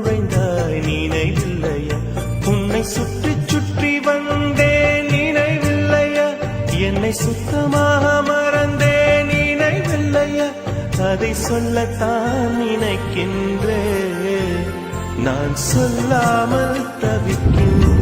நுழைந்தாய் நினைவில்லையா? உன்னை சுற்றி சுற்றி வந்தேன் நினைவில்லையா? என்னை சுத்தமாக மறந்தேன் நினைவில்லையா? அதை சொல்லத்தான் நினைக்கின்றேன், நான் சொல்லாமல் தவிக்கின்றேன்.